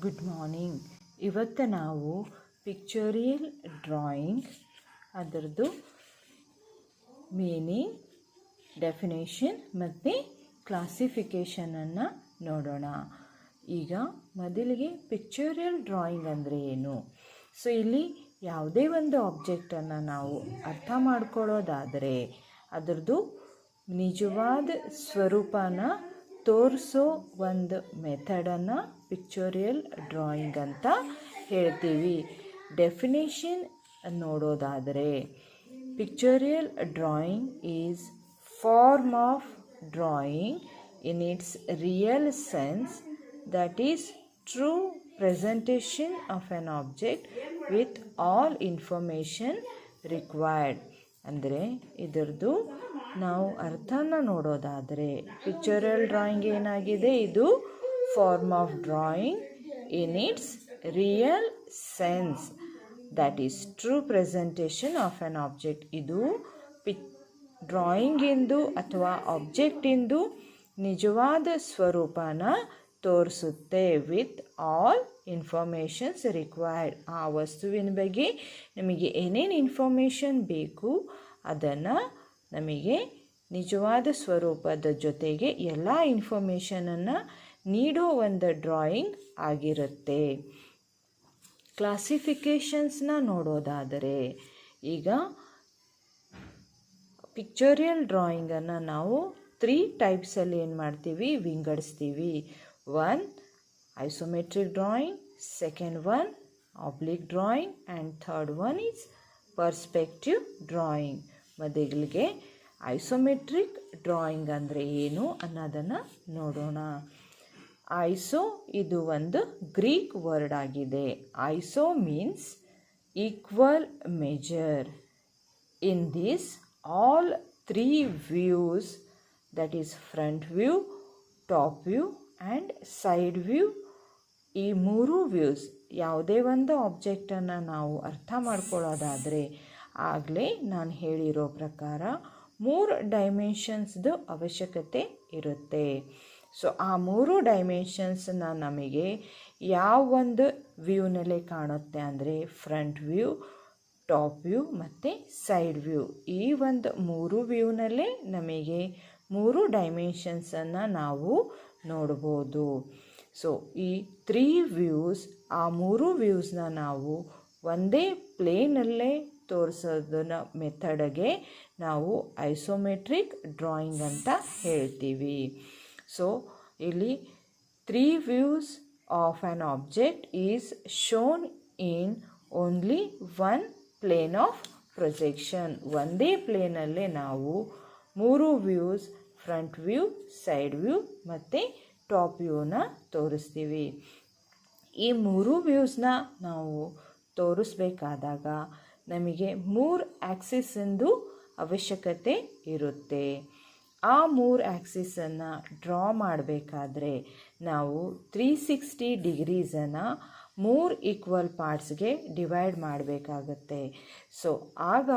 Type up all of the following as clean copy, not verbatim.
Good morning. ಇವತ್ತು ನಾವು ಪಿಕ್ಚರಿಯಲ್ drawing ಅದರದ್ದು ಮೀನಿಂಗ್, ಡೆಫಿನೇಷನ್ ಮತ್ತು ಕ್ಲಾಸಿಫಿಕೇಷನನ್ನು ನೋಡೋಣ. ಈಗ ಮೊದಲಿಗೆ ಪಿಕ್ಚರಿಯಲ್ ಡ್ರಾಯಿಂಗ್ ಅಂದರೆ ಏನು? ಸೊ ಇಲ್ಲಿ ಯಾವುದೇ ಒಂದು ಆಬ್ಜೆಕ್ಟನ್ನು ನಾವು ಅರ್ಥ ಮಾಡ್ಕೊಳ್ಳೋದಾದರೆ ಅದರದ್ದು ನಿಜವಾದ ಸ್ವರೂಪನ ತೋರಿಸೋ ಒಂದು ಮೆಥಡನ್ನು ಪಿಕ್ಚರಿಯಲ್ ಡ್ರಾಯಿಂಗ್ ಅಂತ ಹೇಳ್ತೀವಿ. ಡೆಫಿನೇಷನ್ ನೋಡೋದಾದರೆ pictorial drawing is form of drawing in its real sense, that is true presentation of an object with all information required. ಅಂದರೆ ಇದರದ್ದು ನಾವು ಅರ್ಥನ ನೋಡೋದಾದರೆ ಪಿಕ್ಚರಲ್ ಡ್ರಾಯಿಂಗ್ ಏನಾಗಿದೆ, ಇದು form of drawing in its real sense, that is true presentation of an object. ಇದು ಡ್ರಾಯಿಂಗಿಂದು ಅಥವಾ ಆಬ್ಜೆಕ್ಟಿಂದು ನಿಜವಾದ ಸ್ವರೂಪನ ತೋರಿಸುತ್ತೆ. ವಿತ್ ಆಲ್ ಇನ್ಫಾರ್ಮೇಷನ್ಸ್ ರಿಕ್ವೈರ್ಡ್, ಆ ವಸ್ತುವಿನ ಬಗ್ಗೆ ನಮಗೆ ಏನೇನು ಇನ್ಫಾರ್ಮೇಷನ್ ಬೇಕು ಅದನ್ನು ನಮಗೆ ನಿಜವಾದ ಸ್ವರೂಪದ ಜೊತೆಗೆ ಎಲ್ಲ ಇನ್ಫಾರ್ಮೇಷನನ್ನು ನೀಡೋ ಒಂದು ಡ್ರಾಯಿಂಗ್ ಆಗಿರುತ್ತೆ. ಕ್ಲಾಸಿಫಿಕೇಷನ್ಸ್ನ ನೋಡೋದಾದರೆ ಈಗ ಪಿಕ್ಚರಿಯಲ್ ಡ್ರಾಯಿಂಗನ್ನು ನಾವು 3 ಟೈಪ್ಸಲ್ಲಿ ಏನು ಮಾಡ್ತೀವಿ, ವಿಂಗಡಿಸ್ತೀವಿ. 1 isometric drawing, second 1 oblique drawing and third 1 is perspective drawing. ಮೊದಲಿಗೆ ಐಸೋಮೆಟ್ರಿಕ್ ಡ್ರಾಯಿಂಗ್ ಅಂದರೆ ಏನು ಅನ್ನೋದನ್ನು ನೋಡೋಣ. ಐಸೋ ಇದು ಒಂದು ಗ್ರೀಕ್ ವರ್ಡ್ ಆಗಿದೆ. Iso means equal measure. In this all 3 views, that is front view, top view and side view, ಈ 3 views ಯಾವುದೇ ಒಂದು ಆಬ್ಜೆಕ್ಟನ್ನು ನಾವು ಅರ್ಥ ಮಾಡ್ಕೊಳ್ಳೋದಾದರೆ ಆಗಲೇ ನಾನು ಹೇಳಿರೋ ಪ್ರಕಾರ 3 ಡೈಮೆನ್ಷನ್ಸ್ದು ಅವಶ್ಯಕತೆ ಇರುತ್ತೆ. ಸೊ ಆ 3 ಡೈಮೆನ್ಷನ್ಸನ್ನ ನಮಗೆ ಯಾವ ಒಂದು ವ್ಯೂನಲ್ಲಿ ಕಾಣುತ್ತೆ ಅಂದರೆ ಫ್ರಂಟ್ ವ್ಯೂ, ಟಾಪ್ ವ್ಯೂ ಮತ್ತು ಸೈಡ್ ವ್ಯೂ. ಈ ಒಂದು 3 ವ್ಯೂನಲ್ಲೇ ನಮಗೆ 3 ಡೈಮೆನ್ಷನ್ಸನ್ನು ನಾವು ನೋಡ್ಬೋದು. ಸೊ ಈ 3 ವ್ಯೂಸ್, ಆ 3 ವ್ಯೂಸ್ನ ನಾವು ಒಂದೇ ಪ್ಲೇನಲ್ಲೇ ತೋರಿಸೋದನ್ನ ಮೆಥಡ್ಗೆ ನಾವು ಐಸೋಮೆಟ್ರಿಕ್ ಡ್ರಾಯಿಂಗ್ ಅಂತ ಹೇಳ್ತೀವಿ. ಸೊ ಇಲ್ಲಿ 3 views of an object is shown in only 1 plane of projection. ಒಂದೇ ಪ್ಲೇನಲ್ಲೇ ನಾವು 3 views, front view, side view ಮತ್ತು ಟಾಪ್ ವ್ಯೂನ ತೋರಿಸ್ತೀವಿ. ಈ 3 ವ್ಯೂಸ್ನ ನಾವು ತೋರಿಸ್ಬೇಕಾದಾಗ ನಮಗೆ 3 ಆ್ಯಕ್ಸಿಸ್ಸಿಂದು ಅವಶ್ಯಕತೆ ಇರುತ್ತೆ. ಆ 3 ಆ್ಯಕ್ಸಿಸನ್ನು ಡ್ರಾ ಮಾಡಬೇಕಾದ್ರೆ ನಾವು 360 ಡಿಗ್ರೀಸನ್ನು 3 ಈಕ್ವಲ್ ಪಾರ್ಟ್ಸ್ಗೆ ಡಿವೈಡ್ ಮಾಡಬೇಕಾಗತ್ತೆ. ಸೊ ಆಗ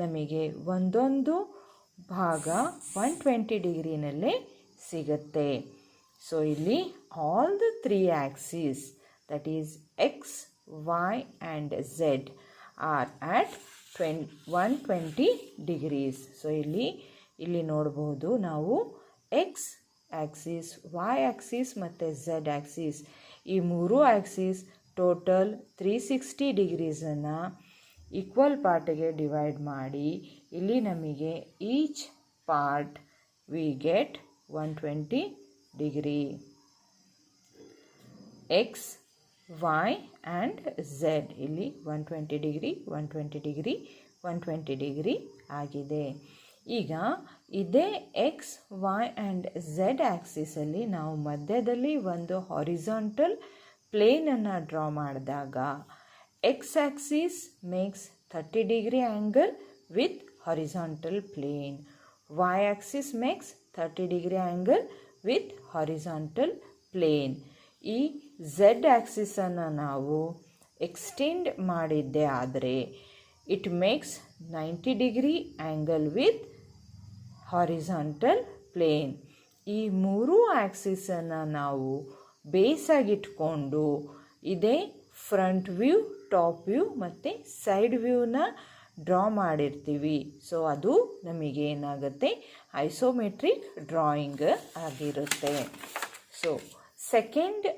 ನಮಗೆ ಒಂದೊಂದು ಭಾಗ 120 ಡಿಗ್ರಿನಲ್ಲೇ ಸಿಗುತ್ತೆ. ಸೊ ಇಲ್ಲಿ all the 3 axis, that is X, Y and Z are at 120 degrees. So ಇಲ್ಲಿ ನೋಡ್ಬೋದು ನಾವು ಎಕ್ಸ್ ಆ್ಯಕ್ಸಿಸ್, ವೈ ಆ್ಯಕ್ಸಿಸ್ ಮತ್ತು ಝೆಡ್ ಆ್ಯಕ್ಸಿಸ್, ಈ 3 ಆ್ಯಕ್ಸಿಸ್ ಟೋಟಲ್ 360 ಡಿಗ್ರೀಸನ್ನು ಈಕ್ವಲ್ ಪಾರ್ಟ್ಗೆ ಡಿವೈಡ್ ಮಾಡಿ ಇಲ್ಲಿ ನಮಗೆ each part we get 120 degree. X, Y and Z ಇಲ್ಲಿ 120 ಡಿಗ್ರಿ, 120 ಡಿಗ್ರಿ, 120 ಡಿಗ್ರಿ ಆಗಿದೆ. ಈಗ ಇದೇ ಎಕ್ಸ್, ವೈ ಆ್ಯಂಡ್ ಝೆಡ್ ಆ್ಯಕ್ಸಿಸಲ್ಲಿ ನಾವು ಮಧ್ಯದಲ್ಲಿ ಒಂದು ಹಾರಿಜಾಂಟಲ್ ಪ್ಲೇನನ್ನು ಡ್ರಾ ಮಾಡಿದಾಗ X axis makes 30 degree angle with horizontal plane, Y axis makes 30 degree angle with horizontal plane. ಈ ಝೆಡ್ ಆ್ಯಕ್ಸಿಸನ್ನು ನಾವು ಎಕ್ಸ್ಟೆಂಡ್ ಮಾಡಿದ್ದೇ ಆದರೆ it makes 90 degree angle with horizontal plane. ಈ 3 ಆ್ಯಕ್ಸಿಸನ್ನು ನಾವು ಬೇಸಾಗಿಟ್ಕೊಂಡು ಇದೇ ಫ್ರಂಟ್ ವ್ಯೂ, ಟಾಪ್ ವ್ಯೂ ಮತ್ತು ಸೈಡ್ ವ್ಯೂನ ಡ್ರಾ ಮಾಡಿರ್ತೀವಿ. ಸೊ ಅದು ನಮಗೆ ಏನಾಗುತ್ತೆ, ಐಸೋಮೆಟ್ರಿಕ್ ಡ್ರಾಯಿಂಗ್ ಆಗಿರುತ್ತೆ. ಸೊ ಸೆಕೆಂಡ್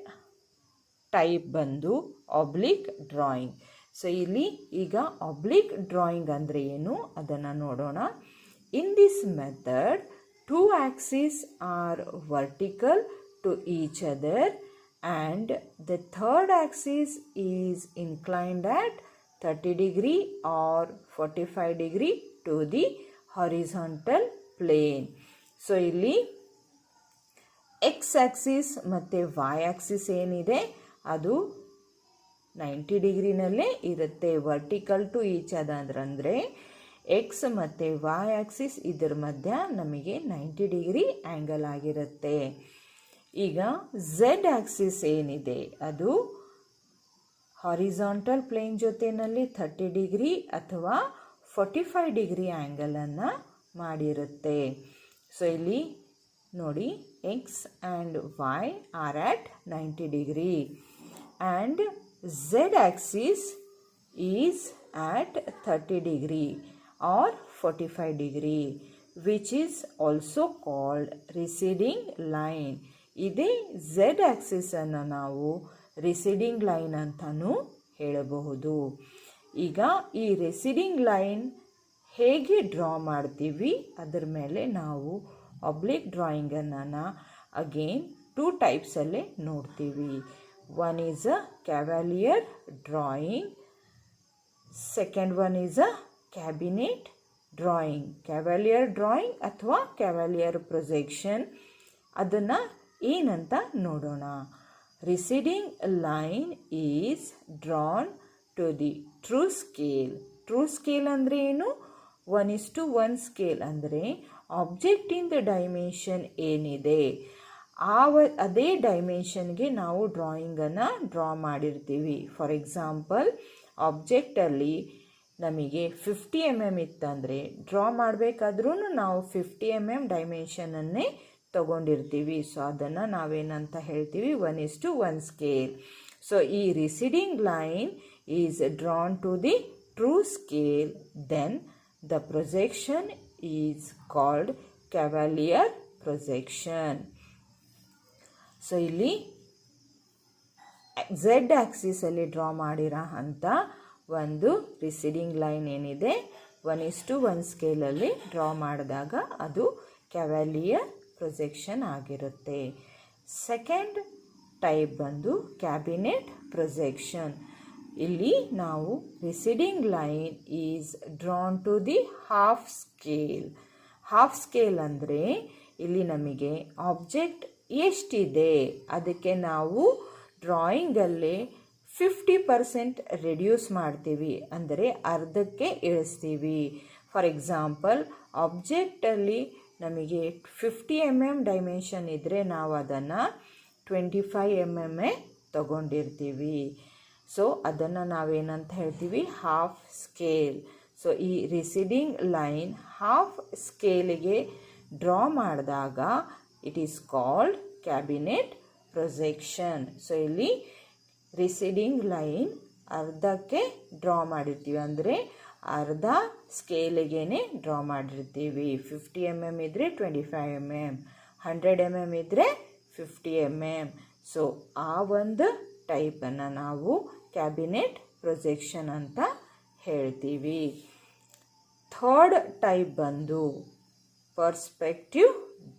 ಟೈಪ್ ಬಂದು ಆಬ್ಲಿಕ್ ಡ್ರಾಯಿಂಗ್. ಸೊ ಇಲ್ಲಿ ಈಗ ಆಬ್ಲಿಕ್ ಡ್ರಾಯಿಂಗ್ ಅಂದರೆ ಏನು ಅದನ್ನು ನೋಡೋಣ. In this method 2 axes are vertical to each other and the third axis is inclined at 30 degree or 45 degree to the horizontal plane. So ಇಲ್ಲಿ X Axis ಮತ್ತು Y Axis ಏನಿದೆ ಅದು 90 ಡಿಗ್ರಿನಲ್ಲೇ ಇರುತ್ತೆ. ವರ್ಟಿಕಲ್ ಟು ಈಚ್ ಅದರ್ ಅಂದರೆ X ಮತ್ತು Y Axis ಇದರ ಮಧ್ಯ ನಮಗೆ 90 ಡಿಗ್ರಿ ಆ್ಯಂಗಲ್ ಆಗಿರುತ್ತೆ. ಈಗ ಝೆಡ್ ಆಕ್ಸಿಸ್ ಏನಿದೆ ಅದು ಹಾರಿಜಾಂಟಲ್ ಪ್ಲೇನ್ ಜೊತೆಯಲ್ಲಿ 30 ಡಿಗ್ರಿ ಅಥವಾ 45 ಡಿಗ್ರಿ ಆ್ಯಂಗಲನ್ನು ಮಾಡಿರುತ್ತೆ. ಸೊ ಇಲ್ಲಿ ನೋಡಿ, X and Y are at 90 degree and Z axis is at 30 degree or 45 degree, which is also called receding line. ಇದೇ z axis ಅನ್ನು ನಾವು receding line ಅಂತಲೂ ಹೇಳಬಹುದು. ಈಗ ಈ receding line ಹೇಗೆ ಡ್ರಾ ಮಾಡ್ತೀವಿ ಅದರ ಮೇಲೆ ನಾವು ಆಬ್ಲಿಕ್ ಡ್ರಾಯಿಂಗನ್ನು ಅಗೇನ್ 2 ಟೈಪ್ಸಲ್ಲೇ ನೋಡ್ತೀವಿ. One is a cavalier drawing, second one is a cabinet drawing. Cavalier drawing ಅಥವಾ ಕ್ಯಾವಾಲಿಯರ್ ಪ್ರೊಜೆಕ್ಷನ್ ಅದನ್ನು ಏನಂತ ನೋಡೋಣ. Receding line is drawn to the true scale. True scale ಅಂದರೆ ಏನು? 1:1 ಸ್ಕೇಲ್ ಅಂದರೆ ಆಬ್ಜೆಕ್ಟಿಂದ ಡೈಮೆನ್ಷನ್ ಏನಿದೆ ಅದೇ ಡೈಮೆನ್ಷನ್ಗೆ ನಾವು ಡ್ರಾಯಿಂಗನ್ನು ಡ್ರಾ ಮಾಡಿರ್ತೀವಿ. ಫಾರ್ ಎಕ್ಸಾಂಪಲ್, ಆಬ್ಜೆಕ್ಟಲ್ಲಿ ನಮಗೆ 50 mm ಇತ್ತಂದರೆ ಡ್ರಾ ಮಾಡಬೇಕಾದ್ರೂ ನಾವು 50 mm ಡೈಮೆನ್ಷನನ್ನೇ ತಗೊಂಡಿರ್ತೀವಿ. ಸೊ ಅದನ್ನು ನಾವೇನಂತ ಹೇಳ್ತೀವಿ, 1:1 ಸ್ಕೇಲ್. ಸೊ ಈ receding line is drawn to the true scale, then the projection is called cavalier projection. So ಇಲ್ಲಿ ಝೆಡ್ ಆಕ್ಸಿಸಲ್ಲಿ ಡ್ರಾ ಮಾಡಿರೋ ಅಂಥ ಒಂದು ರಿಸಿಡಿಂಗ್ ಲೈನ್ ಏನಿದೆ 1:1 ಸ್ಕೇಲಲ್ಲಿ ಡ್ರಾ ಮಾಡಿದಾಗ ಅದು ಕ್ಯಾವಾಲಿಯರ್ ಪ್ರೊಜೆಕ್ಷನ್ ಆಗಿರುತ್ತೆ. ಸೆಕೆಂಡ್ ಟೈಪ್ ಬಂದು ಕ್ಯಾಬಿನೆಟ್ ಪ್ರೊಜೆಕ್ಷನ್. ಇಲ್ಲಿ ನಾವು receding line is drawn to the half scale. Half scale ಅಂದರೆ ಇಲ್ಲಿ ನಮಗೆ ಆಬ್ಜೆಕ್ಟ್ ಎಷ್ಟಿದೆ ಅದಕ್ಕೆ ನಾವು ಡ್ರಾಯಿಂಗಲ್ಲೇ 50% ರೆಡ್ಯೂಸ್ ಮಾಡ್ತೀವಿ, ಅಂದರೆ ಅರ್ಧಕ್ಕೆ ಇಳಿಸ್ತೀವಿ. ಫಾರ್ ಎಕ್ಸಾಂಪಲ್, ಆಬ್ಜೆಕ್ಟಲ್ಲಿ ನಮಗೆ 50 mm ಡೈಮೆನ್ಷನ್ ಇದ್ದರೆ ನಾವು ಅದನ್ನು 25 mm ತಗೊಂಡಿರ್ತೀವಿ. ಸೊ ಅದನ್ನು ನಾವೇನಂತ ಹೇಳ್ತೀವಿ, ಹಾಫ್ ಸ್ಕೇಲ್. ಸೊ ಈ ರಿಸಿಡಿಂಗ್ ಲೈನ್ ಹಾಫ್ ಸ್ಕೇಲಿಗೆ ಡ್ರಾ ಮಾಡಿದಾಗ it is called cabinet projection. So ಇಲ್ಲಿ ರಿಸಿಡಿಂಗ್ ಲೈನ್ ಅರ್ಧಕ್ಕೆ ಡ್ರಾ ಮಾಡಿರ್ತೀವಿ, ಅಂದರೆ ಅರ್ಧ ಸ್ಕೇಲಿಗೇ ಡ್ರಾ ಮಾಡಿರ್ತೀವಿ. 50 mm ಇದ್ದರೆ 25 mm, 100 mm ಇದ್ದರೆ 50 mm. ಸೊ ಆ ಒಂದು ಟೈಪನ್ನು ನಾವು ಕ್ಯಾಬಿನೆಟ್ ಪ್ರೊಜೆಕ್ಷನ್ ಅಂತ ಹೇಳ್ತೀವಿ. ಥರ್ಡ್ ಟೈಪ್ ಬಂದು perspective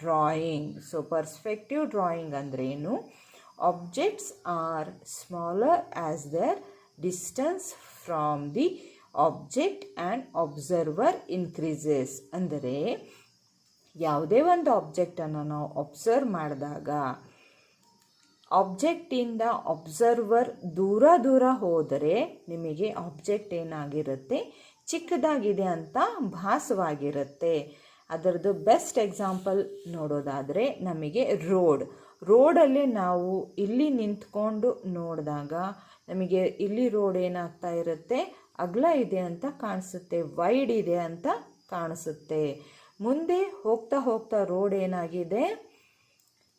drawing. So perspective drawing ಅಂದ್ರೇನು? Objects are smaller as their distance from the object and observer increases. ಅಂದರೆ ಯಾವುದೇ ಒಂದು ಆಬ್ಜೆಕ್ಟನ್ನು ನಾವು ಅಬ್ಸರ್ವ್ ಮಾಡಿದಾಗ ಆಬ್ಜೆಕ್ಟಿಂದ ಅಬ್ಸರ್ವರ್ ದೂರ ಹೋದರೆ ನಿಮಗೆ ಆಬ್ಜೆಕ್ಟ್ ಏನಾಗಿರುತ್ತೆ, ಚಿಕ್ಕದಾಗಿದೆ ಅಂತ ಭಾಸವಾಗಿರುತ್ತೆ. ಅದರದ್ದು ಬೆಸ್ಟ್ ಎಕ್ಸಾಂಪಲ್ ನೋಡೋದಾದರೆ ನಮಗೆ ರೋಡಲ್ಲಿ ನಾವು ಇಲ್ಲಿ ನಿಂತ್ಕೊಂಡು ನೋಡಿದಾಗ ನಮಗೆ ಇಲ್ಲಿ ರೋಡ್ ಏನಾಗ್ತಾ ಇರುತ್ತೆ, ಅಗಲ ಇದೆ ಅಂತ ಕಾಣಿಸುತ್ತೆ, ವೈಡ್ ಇದೆ ಅಂತ ಕಾಣಿಸುತ್ತೆ. ಮುಂದೆ ಹೋಗ್ತಾ ರೋಡ್ ಏನಾಗಿದೆ,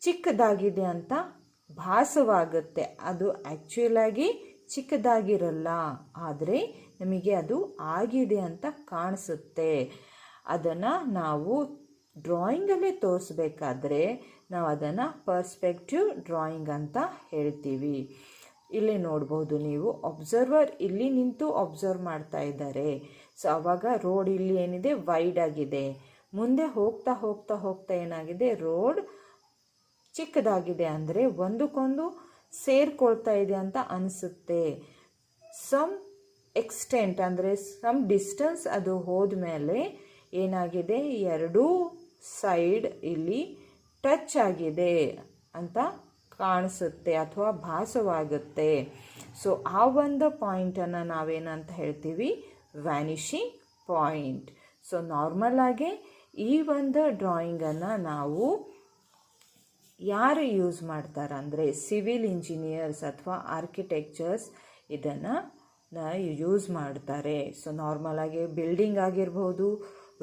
ಚಿಕ್ಕದಾಗಿದೆ ಅಂತ ಭಾಸವಾಗುತ್ತೆ. ಅದು ಆ್ಯಕ್ಚುಲಾಗಿ ಚಿಕ್ಕದಾಗಿರಲ್ಲ, ಆದರೆ ನಮಗೆ ಅದು ಆಗಿದೆ ಅಂತ ಕಾಣಿಸುತ್ತೆ. ಅದನ್ನು ನಾವು ಡ್ರಾಯಿಂಗಲ್ಲೇ ತೋರಿಸ್ಬೇಕಾದ್ರೆ ನಾವು ಅದನ್ನು ಪರ್ಸ್ಪೆಕ್ಟಿವ್ ಡ್ರಾಯಿಂಗ್ ಅಂತ ಹೇಳ್ತೀವಿ. ಇಲ್ಲಿ ನೋಡ್ಬೋದು ನೀವು, ಅಬ್ಸರ್ವರ್ ಇಲ್ಲಿ ನಿಂತು ಅಬ್ಸರ್ವ್ ಮಾಡ್ತಾ ಇದ್ದಾರೆ. ಸೊ ಆವಾಗ ರೋಡ್ ಇಲ್ಲಿ ಏನಿದೆ ವೈಡ್ ಆಗಿದೆ, ಮುಂದೆ ಹೋಗ್ತಾ ಹೋಗ್ತಾ ಹೋಗ್ತಾ ಏನಾಗಿದೆ ರೋಡ್ ಚಿಕ್ಕದಾಗಿದೆ, ಅಂದರೆ ಒಂದಕ್ಕೊಂದು ಸೇರ್ಕೊಳ್ತಾ ಇದೆ ಅಂತ ಅನಿಸುತ್ತೆ. ಸಮ್ ಎಕ್ಸ್ಟೆಂಟ್ ಅಂದರೆ ಸಮ್ ಡಿಸ್ಟೆನ್ಸ್ ಅದು ಹೋದ್ಮೇಲೆ ಏನಾಗಿದೆ, ಎರಡೂ ಸೈಡ್ ಇಲ್ಲಿ ಟಚ್ ಆಗಿದೆ ಅಂತ ಕಾಣಿಸುತ್ತೆ ಅಥವಾ ಭಾಸವಾಗುತ್ತೆ. ಸೊ ಆ ಒಂದು ಪಾಯಿಂಟನ್ನು ನಾವೇನಂತ ಹೇಳ್ತೀವಿ, ವ್ಯಾನಿಷಿಂಗ್ ಪಾಯಿಂಟ್. ಸೊ ನಾರ್ಮಲಾಗಿ ಈ ಒಂದು ಡ್ರಾಯಿಂಗನ್ನು ನಾವು ಯಾರು ಯೂಸ್ ಮಾಡ್ತಾರೆ ಅಂದರೆ ಸಿವಿಲ್ ಇಂಜಿನಿಯರ್ಸ್ ಅಥವಾ ಆರ್ಕಿಟೆಕ್ಚರ್ಸ್ ಇದನ್ನು ಯೂಸ್ ಮಾಡ್ತಾರೆ. ಸೊ ನಾರ್ಮಲಾಗಿ ಬಿಲ್ಡಿಂಗ್ ಆಗಿರ್ಬೋದು,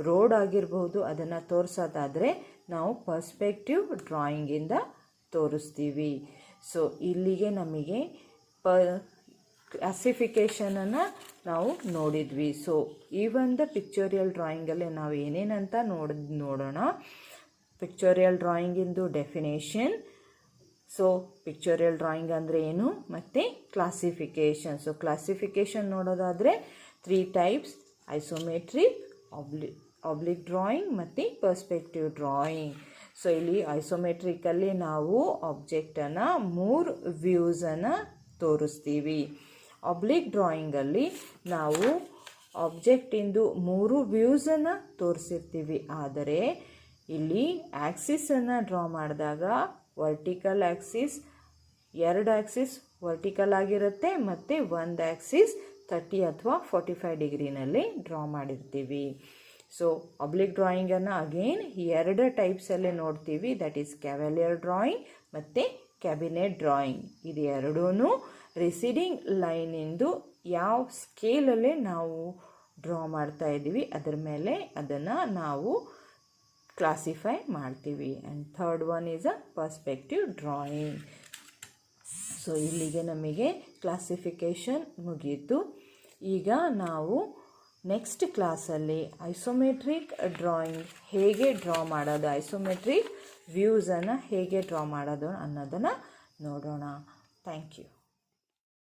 ರೋಡ್ ಆಗಿರ್ಬೋದು, ಅದನ್ನು ತೋರಿಸೋದಾದರೆ ನಾವು ಪರ್ಸ್ಪೆಕ್ಟಿವ್ ಡ್ರಾಯಿಂಗಿಂದ ತೋರಿಸ್ತೀವಿ. ಸೊ ಇಲ್ಲಿಗೆ ನಮಗೆ ಕ್ಲಾಸಿಫಿಕೇಷನನ್ನು ನಾವು ನೋಡಿದ್ವಿ. ಸೊ ಈ ಒಂದು ಪಿಕ್ಚೋರಿಯಲ್ ಡ್ರಾಯಿಂಗಲ್ಲಿ ನಾವು ಏನೇನಂತ ನೋಡೋಣ. ಪಿಕ್ಚೋರಿಯಲ್ ಡ್ರಾಯಿಂಗಿಂದು ಡೆಫಿನೇಷನ್, ಸೊ ಪಿಕ್ಚೋರಿಯಲ್ ಡ್ರಾಯಿಂಗ್ ಅಂದರೆ ಏನು, ಮತ್ತು ಕ್ಲಾಸಿಫಿಕೇಷನ್. ಸೊ ಕ್ಲಾಸಿಫಿಕೇಷನ್ ನೋಡೋದಾದರೆ 3 ಟೈಪ್ಸ್: ಐಸೋಮೆಟ್ರಿಕ್, ಆಬ್ಲಿಕ್ ಡ್ರಾಯಿಂಗ್ ಮತ್ತು ಪರ್ಸ್ಪೆಕ್ಟಿವ್ ಡ್ರಾಯಿಂಗ್. ಸೊ ಇಲ್ಲಿ ಐಸೋಮೆಟ್ರಿಕಲ್ಲಿ ನಾವು ಆಬ್ಜೆಕ್ಟನ್ನು 3 ವ್ಯೂಸನ್ನು ತೋರಿಸ್ತೀವಿ. ಆಬ್ಲಿಕ್ ಡ್ರಾಯಿಂಗಲ್ಲಿ ನಾವು ಆಬ್ಜೆಕ್ಟಿಂದು 3 ವ್ಯೂಸನ್ನು ತೋರಿಸಿರ್ತೀವಿ. ಆದರೆ ಇಲ್ಲಿ ಆ್ಯಕ್ಸಿಸನ್ನು ಡ್ರಾ ಮಾಡಿದಾಗ ವರ್ಟಿಕಲ್ ಆ್ಯಕ್ಸಿಸ್, 2 ಆ್ಯಕ್ಸಿಸ್ ವರ್ಟಿಕಲ್ ಆಗಿರುತ್ತೆ ಮತ್ತು 1 ಆ್ಯಕ್ಸಿಸ್ 30 ಅಥವಾ 45 ಡಿಗ್ರಿನಲ್ಲಿ ಡ್ರಾ ಮಾಡಿರ್ತೀವಿ. ಸೊ ಆಬ್ಲಿಕ್ ಡ್ರಾಯಿಂಗನ್ನು ಅಗೇನ್ 2 ಟೈಪ್ಸಲ್ಲೇ ನೋಡ್ತೀವಿ, ದಟ್ ಈಸ್ ಕ್ಯಾವೆಲಿಯರ್ ಡ್ರಾಯಿಂಗ್ ಮತ್ತು ಕ್ಯಾಬಿನೆಟ್ ಡ್ರಾಯಿಂಗ್. ಇದು ಎರಡೂ ರಿಸೀಡಿಂಗ್ ಲೈನಿಂದು ಯಾವ ಸ್ಕೇಲಲ್ಲೇ ನಾವು ಡ್ರಾ ಮಾಡ್ತಾ ಇದ್ದೀವಿ ಅದರ ಮೇಲೆ ಅದನ್ನು ನಾವು ಕ್ಲಾಸಿಫೈ ಮಾಡ್ತೀವಿ. And third one is a perspective drawing. So ಇಲ್ಲಿಗೆ ನಮಗೆ ಕ್ಲಾಸಿಫಿಕೇಷನ್ ಮುಗೀತು. ಈಗ ನಾವು ನೆಕ್ಸ್ಟ್ ಕ್ಲಾಸಲ್ಲಿ ಐಸೋಮೆಟ್ರಿಕ್ ಡ್ರಾಯಿಂಗ್ ಹೇಗೆ ಡ್ರಾ ಮಾಡೋದು, ಐಸೋಮೆಟ್ರಿಕ್ ವ್ಯೂಸನ್ನು ಹೇಗೆ ಡ್ರಾ ಮಾಡೋದು ಅನ್ನೋದನ್ನು ನೋಡೋಣ. Thank you.